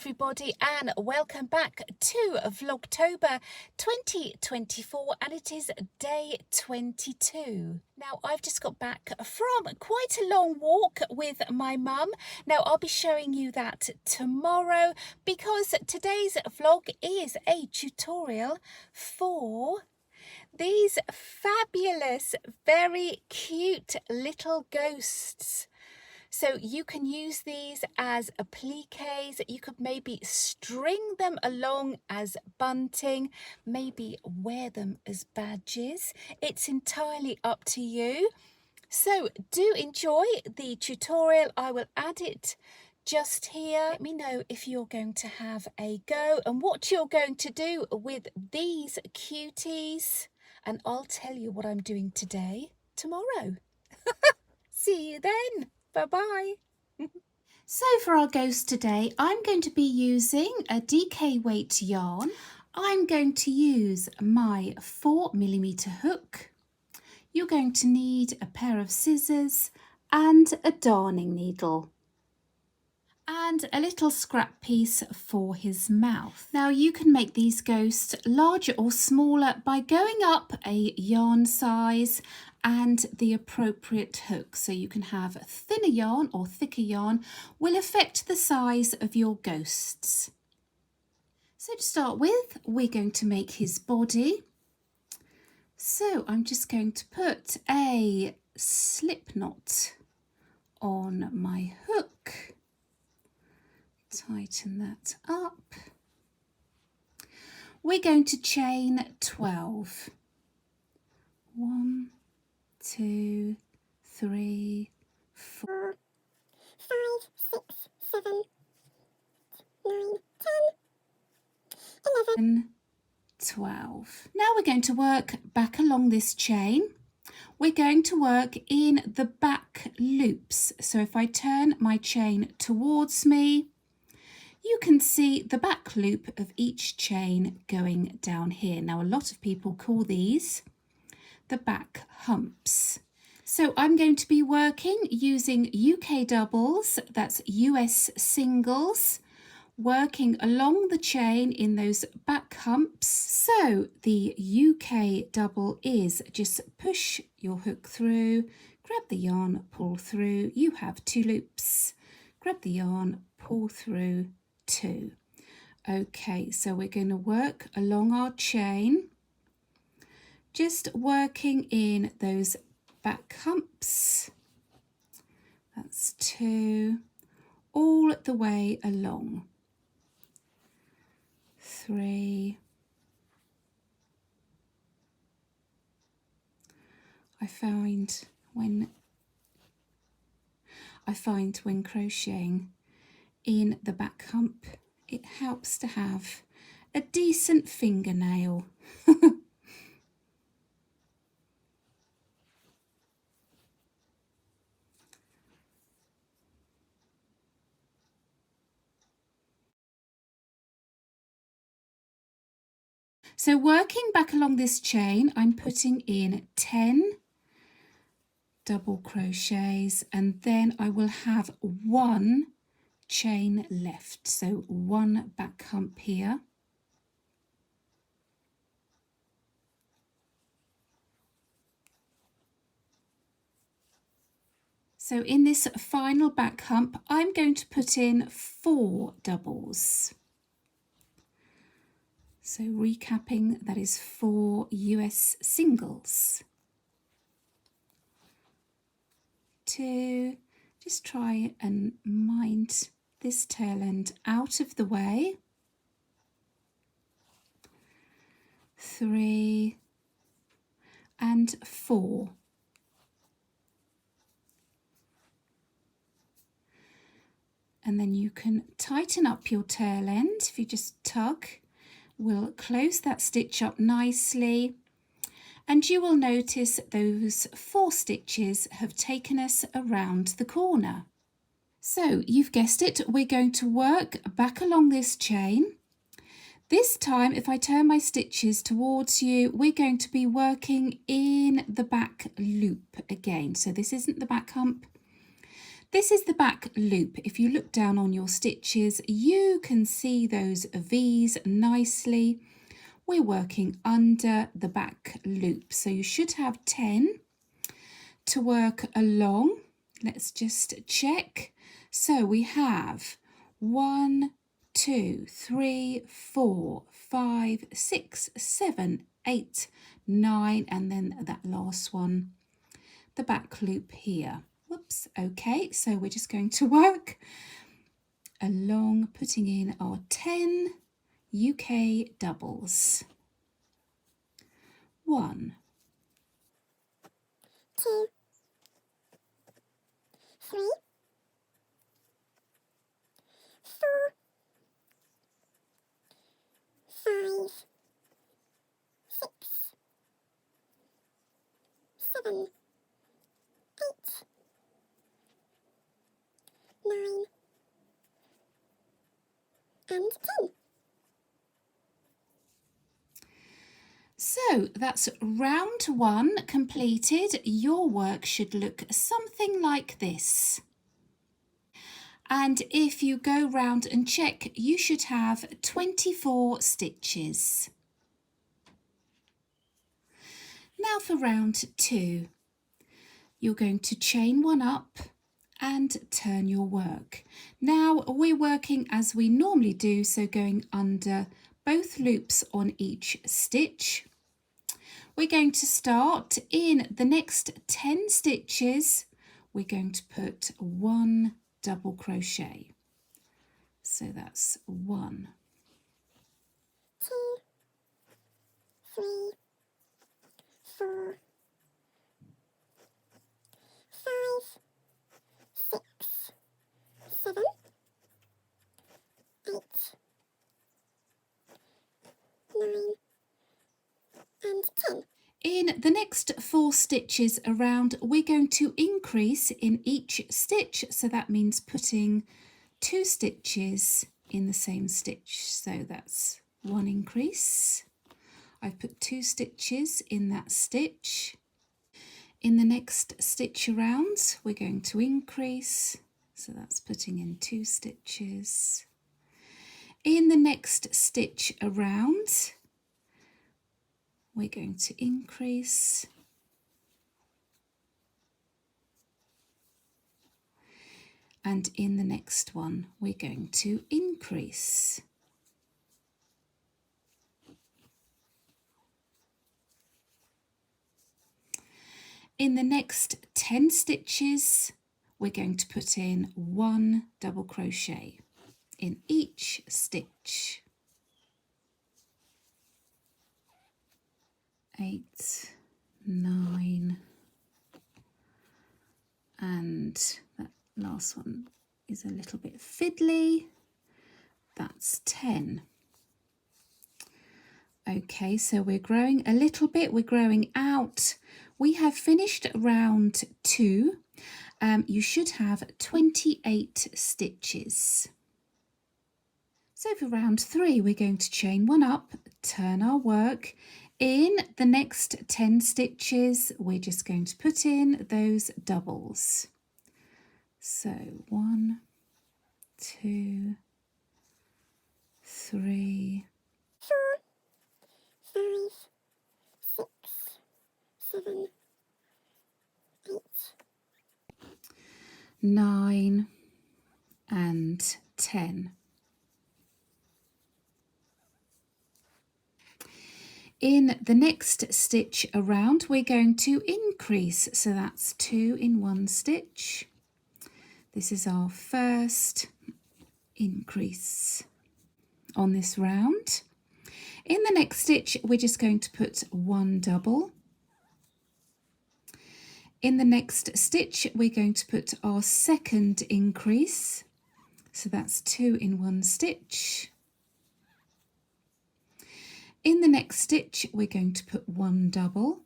everybody, and welcome back to Vlogtober 2024, and it is day 22. Now, I've just got back from quite a long walk with my mum. Now, I'll be showing you that tomorrow because today's vlog is a tutorial for these fabulous, very cute little ghosts. So you can use these as appliques. You could maybe string them along as bunting, maybe wear them as badges. It's entirely up to you. So do enjoy the tutorial. I will add it just here. Let me know if you're going to have a go and what you're going to do with these cuties. And I'll tell you what I'm doing today, tomorrow. See you then. Bye-bye. So for our ghost today, I'm going to be using a DK weight yarn. I'm going to use my 4mm hook. You're going to need a pair of scissors and a darning needle. And a little scrap piece for his mouth. Now you can make these ghosts larger or smaller by going up a yarn size and the appropriate hook. So you can have thinner yarn or thicker yarn will affect the size of your ghosts. So to start with, we're going to make his body. So I'm just going to put a slip knot on my hook. Tighten that up. We're going to chain 12. 1, 2, 3, 4, 5, 6, 7, 9, 10, 11, 12. Now we're going to work back along this chain. We're going to work in the back loops. So if I turn my chain towards me, you can see the back loop of each chain going down here. Now, a lot of people call these the back humps. So I'm going to be working using UK doubles, that's US singles, working along the chain in those back humps. So the UK double is just push your hook through, grab the yarn, pull through. You have 2 loops. Grab the yarn, pull through 2. Okay, so we're going to work along our chain, just working in those back humps. That's 2, all the way along. 3. I find when crocheting in the back hump, it helps to have a decent fingernail. So working back along this chain, I'm putting in 10 double crochets, and then I will have 1 chain left. So 1 back hump here. So in this final back hump, I'm going to put in 4 doubles. So recapping, that is 4 US singles. 2, just try and mind this tail end out of the way. 3 and 4. And then you can tighten up your tail end. If you just tug, we'll close that stitch up nicely. And you will notice those 4 stitches have taken us around the corner. So you've guessed it, we're going to work back along this chain. This time, if I turn my stitches towards you, we're going to be working in the back loop again. So this isn't the back hump. This is the back loop. If you look down on your stitches, you can see those V's nicely. We're working under the back loop, so you should have 10 to work along. Let's just check. So we have 1, 2, 3, 4, 5, 6, 7, 8, 9, and then that last one, the back loop here. Whoops, okay, so we're just going to work along, putting in our 10 UK doubles. 1, 2, 3, 4, 5, 6, 7, 8, 9, and 10. So that's round 1 completed. Your work should look something like this. And if you go round and check, you should have 24 stitches. Now for round 2. You're going to chain 1 up and turn your work. Now we're working as we normally do, so going under both loops on each stitch. We're going to start in the next 10 stitches. We're going to put 1 double crochet. So that's 1, 2, 3, 4, 5, 6, 7, 8, 9, and 10. In the next 4 stitches around, we're going to increase in each stitch. So that means putting 2 stitches in the same stitch. So that's 1 increase. I've put 2 stitches in that stitch. In the next stitch around, we're going to increase. So that's putting in 2 stitches. In the next stitch around, we're going to increase. And in the next one, we're going to increase. In the next 10 stitches, we're going to put in 1 double crochet in each stitch. 8, 9, and that last one is a little bit fiddly. That's 10. Okay, so we're growing a little bit, we're growing out. We have finished round 2. You should have 28 stitches. So for round 3, we're going to chain 1 up, turn our work. In the next 10 stitches, we're just going to put in those doubles. So 1, 2, 3, 4, 5, 6, 7, 8, 9, and 10. In the next stitch around, we're going to increase, so that's 2 in 1 stitch. This is our first increase on this round. In the next stitch, we're just going to put 1 double. In the next stitch, we're going to put our second increase, so that's 2 in 1 stitch. In the next stitch, we're going to put 1 double.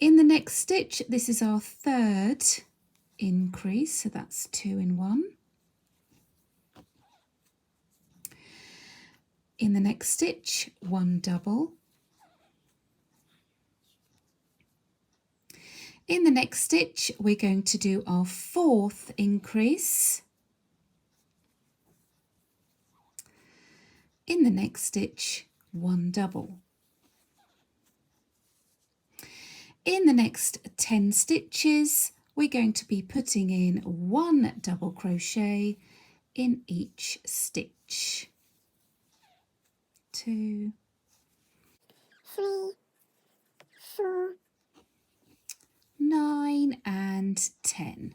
In the next stitch, this is our third increase, so that's 2 in 1. In the next stitch, 1 double. In the next stitch, we're going to do our 4th increase. In the next stitch, 1 double. In the next 10 stitches, we're going to be putting in 1 double crochet in each stitch. 2, 3, 4, 9 and 10.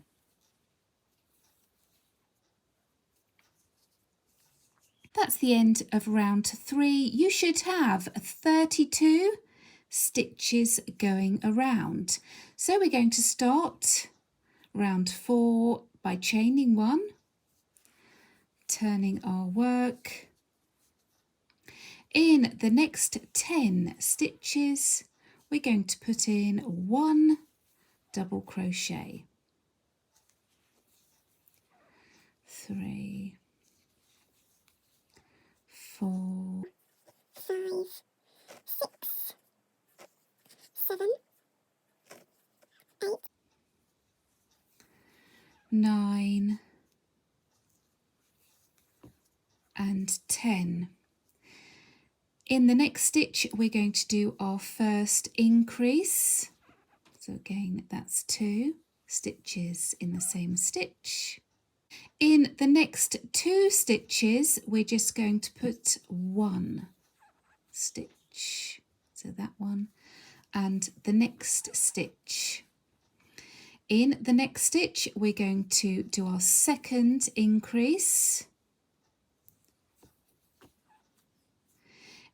That's the end of round 3. You should have 32 stitches going around. So we're going to start round 4 by chaining 1, turning our work. In the next 10 stitches, we're going to put in 1 double crochet. 3, 4, 5, 6, 7, 8, 9 and 10. In the next stitch, we're going to do our first increase. So again, that's 2 stitches in the same stitch. In the next 2 stitches, we're just going to put 1 stitch. So that one and the next stitch. In the next stitch, we're going to do our second increase.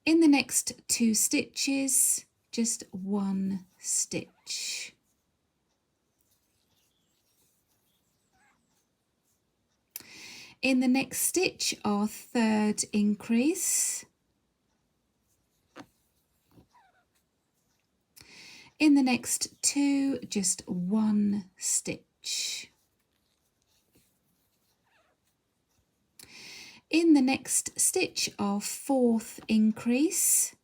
In the next 2 stitches, just 1 stitch. In the next stitch, our third increase. In the next 2, just 1 stitch. In the next stitch, our fourth increase.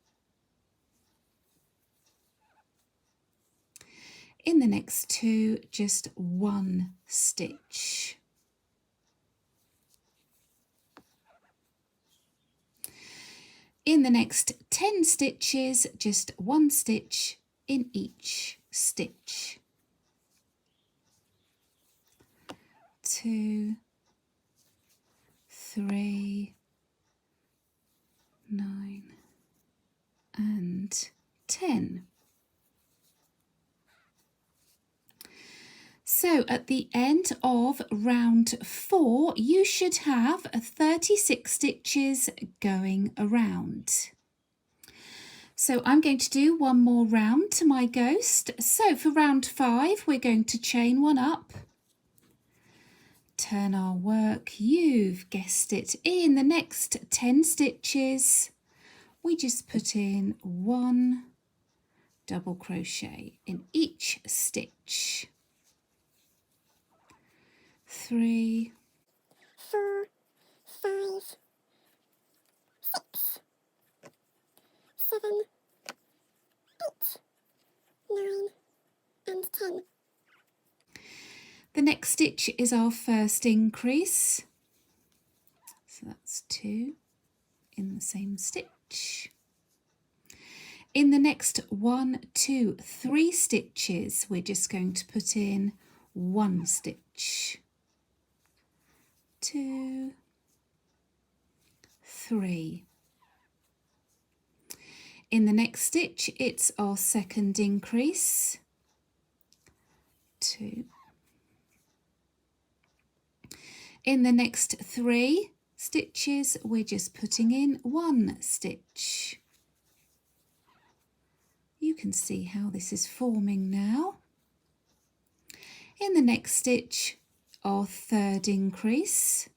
In the next 2, just 1 stitch. In the next 10 stitches, just 1 stitch in each stitch. 2, 3, 9 and 10. So at the end of round 4, you should have 36 stitches going around. So I'm going to do one more round to my ghost. So for round 5, we're going to chain 1 up, turn our work, you've guessed it, in the next 10 stitches, we just put in 1 double crochet in each stitch. 3, 4, 5, 6, 7, 8, 9 and 10. The next stitch is our first increase. So that's 2 in the same stitch. In the next 1, 2, 3 stitches, we're just going to put in 1 stitch. 2, 3. In the next stitch, it's our second increase. 2. In the next 3 stitches, we're just putting in 1 stitch. You can see how this is forming now. In the next stitch, our third increase.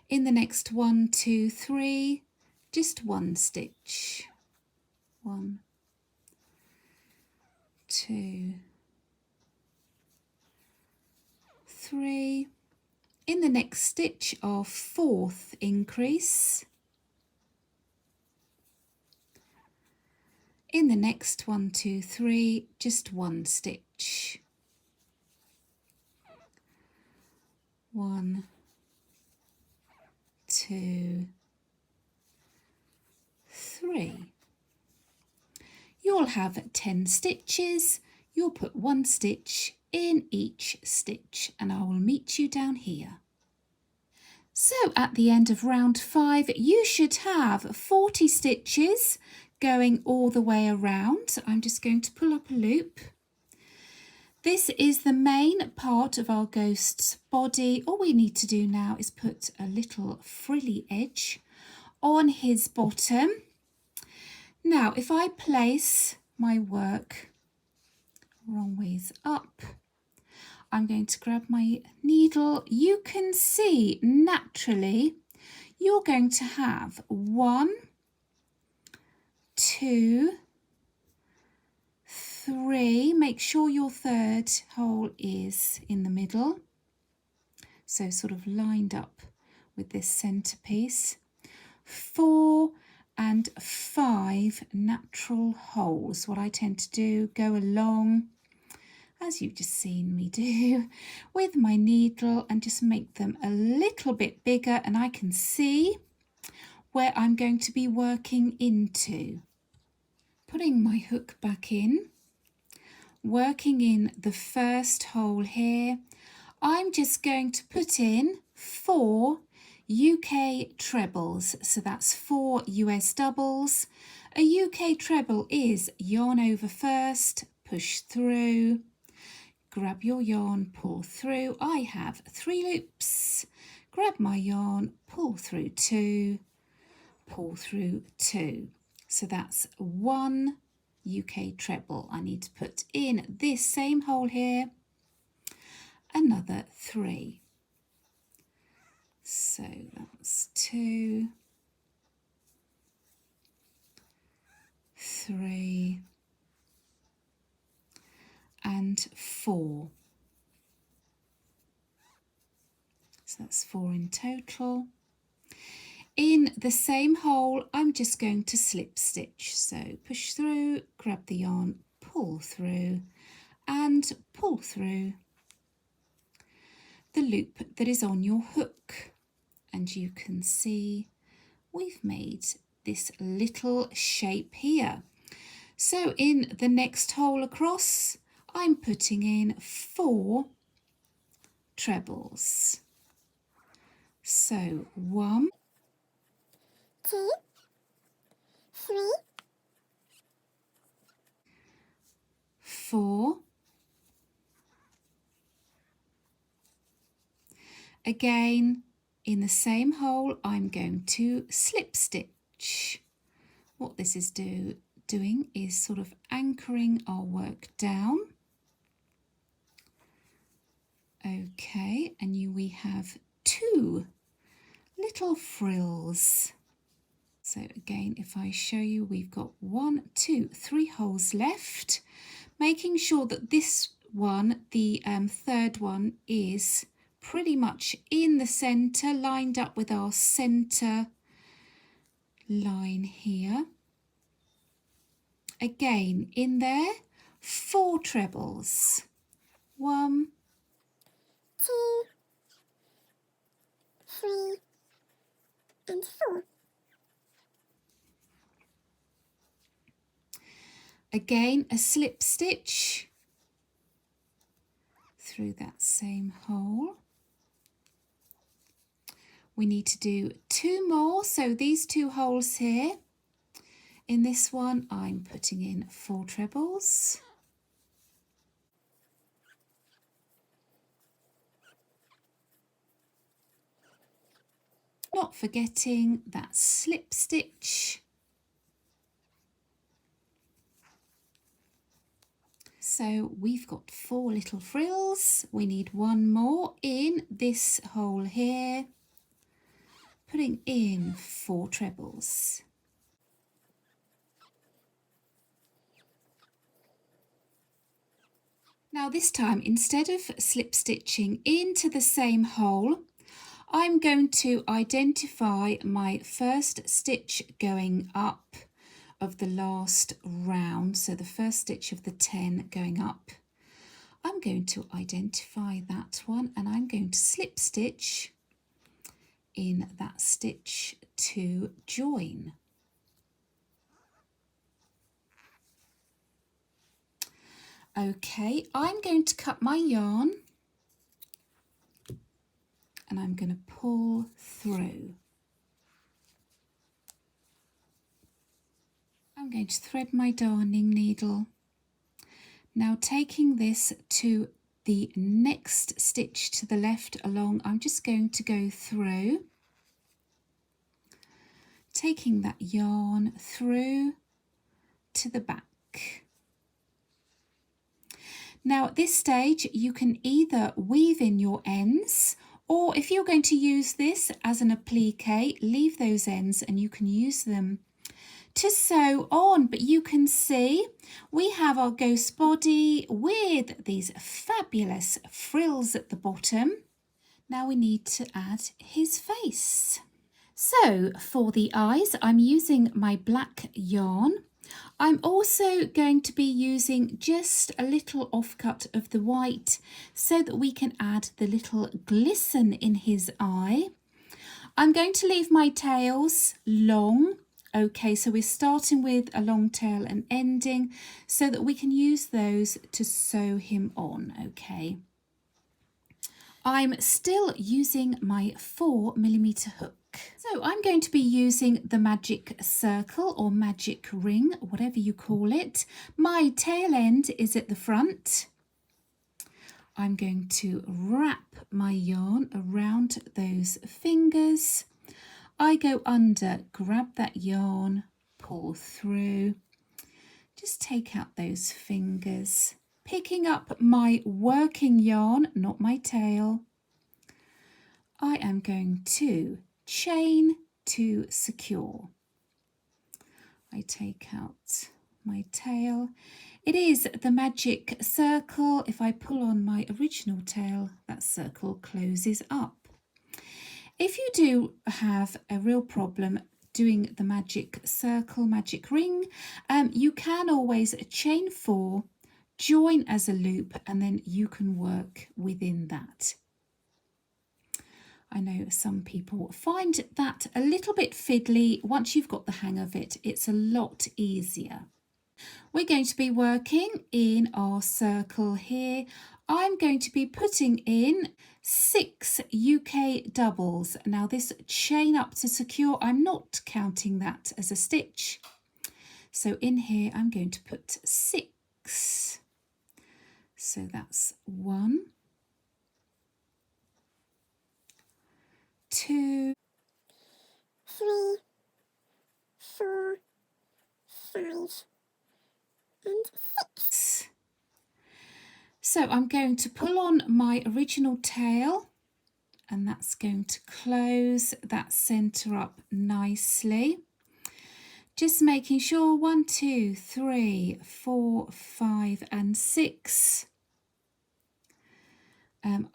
In the next 1, 2, 3, just 1 stitch. 1, 2, 3. In the next stitch, our fourth increase. In the next 1, 2, 3, just one stitch. 1, 2, 3. You'll have 10 stitches. You'll put one stitch in each stitch, and I will meet you down here. So at the end of round 5, you should have 40 stitches going all the way around. I'm just going to pull up a loop. This is the main part of our ghost's body. All we need to do now is put a little frilly edge on his bottom. Now, if I place my work wrong ways up, I'm going to grab my needle. You can see naturally you're going to have 1, 2, 3. Make sure your third hole is in the middle, so sort of lined up with this centerpiece. 4 and 5 natural holes. What I tend to do, go along, as you've just seen me do, with my needle and just make them a little bit bigger, and I can see where I'm going to be working into. Putting my hook back in, working in the first hole here, I'm just going to put in 4 UK trebles, so that's 4 US doubles. A UK treble is yarn over first, push through, grab your yarn, pull through. I have 3 loops, grab my yarn, pull through 2, pull through 2. So that's 1 UK treble. I need to put in this same hole here another 3. So that's 2, 3 and 4. So that's 4 in total. In the same hole, I'm just going to slip stitch. So push through, grab the yarn, pull through and pull through the loop that is on your hook. And you can see we've made this little shape here. So in the next hole across, I'm putting in 4 trebles. So 1, 2, 3, 4, again in the same hole I'm going to slip stitch. What this is doing is sort of anchoring our work down. Okay, and we have 2 little frills. So again, if I show you, we've got 1, 2, 3 holes left, making sure that this one, the third one, is pretty much in the center, lined up with our center line here. Again, in there, 4 trebles. 1, 2, 3 and 4. Again, a slip stitch through that same hole. We need to do 2 more, so these 2 holes here. In this one, I'm putting in 4 trebles. Not forgetting that slip stitch. So we've got 4 little frills. We need 1 more in this hole here, putting in 4 trebles. Now this time, instead of slip stitching into the same hole, I'm going to identify my first stitch going up of the last round, so the first stitch of the 10 going up, I'm going to identify that one and I'm going to slip stitch in that stitch to join. Okay, I'm going to cut my yarn and I'm going to pull through. I'm going to thread my darning needle. Now taking this to the next stitch to the left along, I'm just going to go through, taking that yarn through to the back. Now at this stage you can either weave in your ends, or if you're going to use this as an appliqué, leave those ends and you can use them to sew on. But you can see we have our ghost body with these fabulous frills at the bottom. Now we need to add his face. So for the eyes, I'm using my black yarn. I'm also going to be using just a little offcut of the white so that we can add the little glisten in his eye. I'm going to leave my tails long. Okay, so we're starting with a long tail and ending so that we can use those to sew him on, okay. I'm still using my 4mm hook. So I'm going to be using the magic circle or magic ring, whatever you call it. My tail end is at the front. I'm going to wrap my yarn around those fingers. I go under, grab that yarn, pull through, just take out those fingers, picking up my working yarn, not my tail. I am going to chain to secure. I take out my tail. It is the magic circle. If I pull on my original tail, that circle closes up. If you do have a real problem doing the magic circle, magic ring, you can always chain 4, join as a loop, and then you can work within that. I know some people find that a little bit fiddly. Once you've got the hang of it, it's a lot easier. We're going to be working in our circle here. I'm going to be putting in 6 UK doubles. Now this chain up to secure, I'm not counting that as a stitch. So in here, I'm going to put 6. So that's 1, 2, 3, 4, 5, and 6. So I'm going to pull on my original tail and that's going to close that centre up nicely. Just making sure 1, 2, 3, 4, 5 and 6.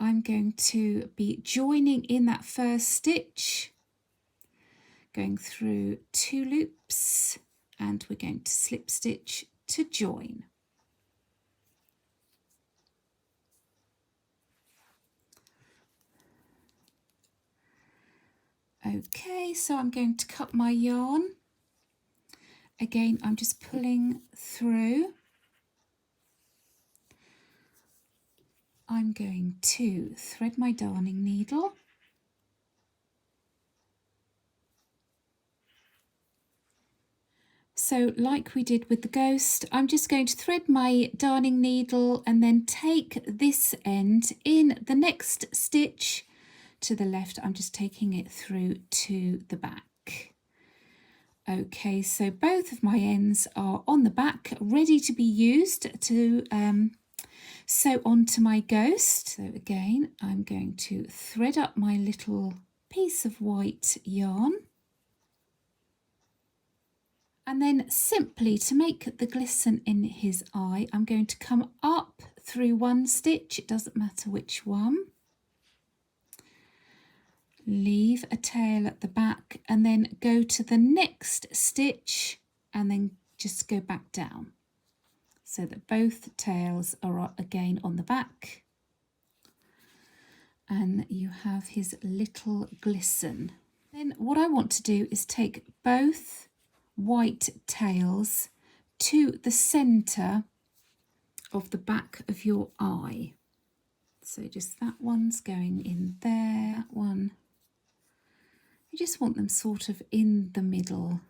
I'm going to be joining in that first stitch, going through 2 loops, and we're going to slip stitch to join. Okay, so I'm going to cut my yarn. Again, I'm just pulling through. I'm going to thread my darning needle. So like we did with the ghost, I'm just going to thread my darning needle and then take this end in the next stitch to the left. I'm just taking it through to the back. Okay, so both of my ends are on the back, ready to be used to sew onto my ghost. So again, I'm going to thread up my little piece of white yarn. And then simply to make the glisten in his eye, I'm going to come up through 1 stitch, it doesn't matter which one. Leave a tail at the back and then go to the next stitch and then just go back down so that both tails are again on the back, and you have his little glisten. Then what I want to do is take both white tails to the centre of the back of your eye. So just that one's going in there, that one. You just want them sort of in the middle,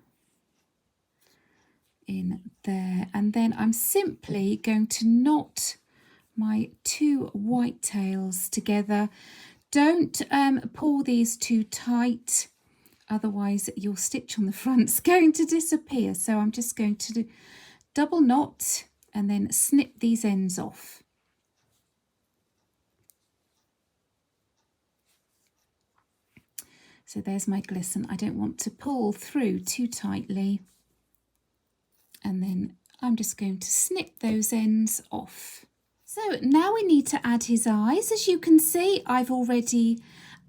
in there. And then I'm simply going to knot my two white tails together. Don't pull these too tight, otherwise your stitch on the front's going to disappear. So I'm just going to do double knot and then snip these ends off. So there's my glisten. I don't want to pull through too tightly. And then I'm just going to snip those ends off. So now we need to add his eyes. As you can see, I've already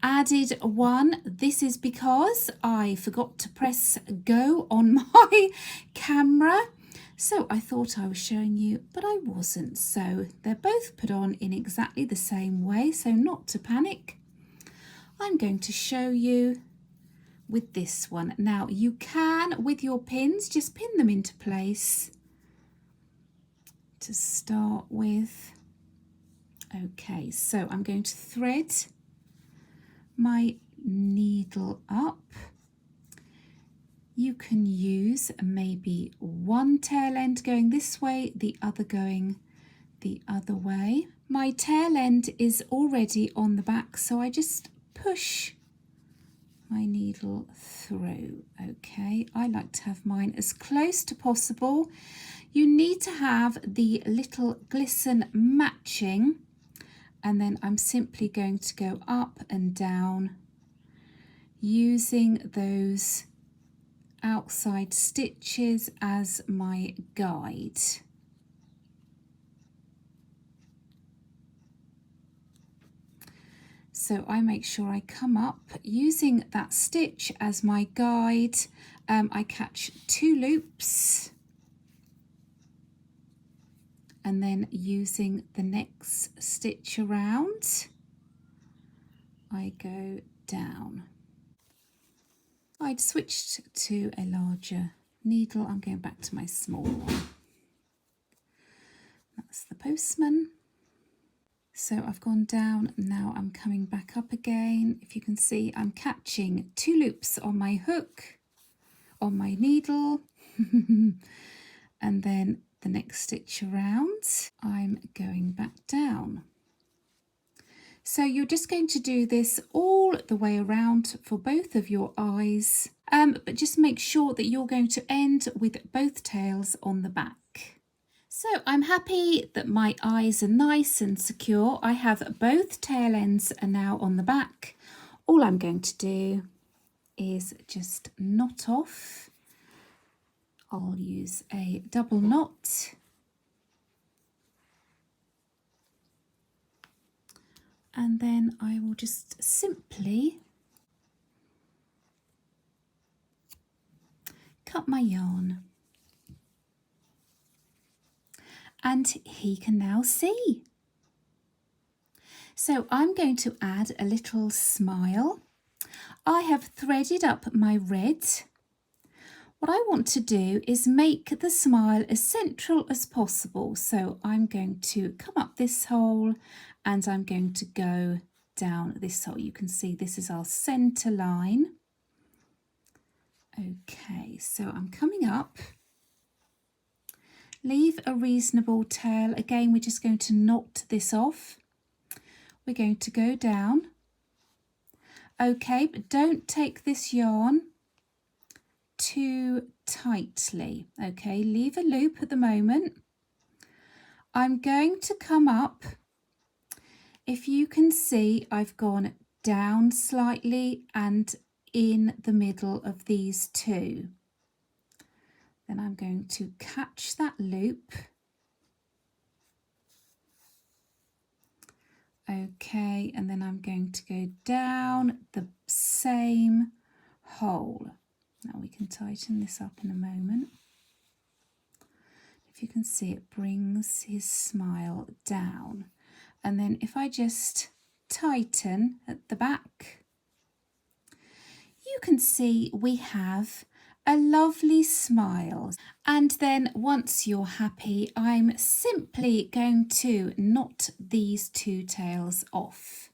added one. This is because I forgot to press go on my camera. So I thought I was showing you, but I wasn't. So they're both put on in exactly the same way. So not to panic. I'm going to show you with this one. Now you can, with your pins, just pin them into place to start with. Okay, so I'm going to thread my needle up. You can use maybe one tail end going this way, the other going the other way. My tail end is already on the back, so I just push my needle through. Okay, I like to have mine as close to possible. You need to have the little glisten matching, and then I'm simply going to go up and down using those outside stitches as my guide. So I make sure I come up using that stitch as my guide. I catch 2 loops, and then using the next stitch around, I go down. I'd switched to a larger needle. I'm going back to my small one. That's the postman. So I've gone down, now I'm coming back up again. If you can see, I'm catching 2 loops on my hook, on my needle, and then the next stitch around, I'm going back down. So you're just going to do this all the way around for both of your eyes, but just make sure that you're going to end with both tails on the back. So I'm happy that my eyes are nice and secure. I have both tail ends are now on the back. All I'm going to do is just knot off. I'll use a double knot. And then I will just simply cut my yarn. And he can now see. So I'm going to add a little smile. I have threaded up my red. What I want to do is make the smile as central as possible. So I'm going to come up this hole and I'm going to go down this hole. You can see this is our center line. Okay, so I'm coming up. Leave a reasonable tail. Again, we're just going to knot this off. We're going to go down. Okay, but don't take this yarn too tightly. Okay, leave a loop at the moment. I'm going to come up. If you can see, I've gone down slightly and in the middle of these two. Then I'm going to catch that loop. Okay, and then I'm going to go down the same hole. Now we can tighten this up in a moment. if you can see, it brings his smile down. And then if I just tighten at the back, you can see we have a lovely smile. And then once you're happy, I'm simply going to knot these two tails off.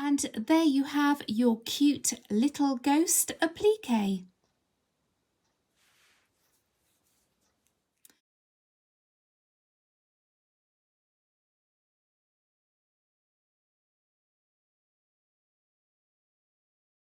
And there you have your cute little ghost applique.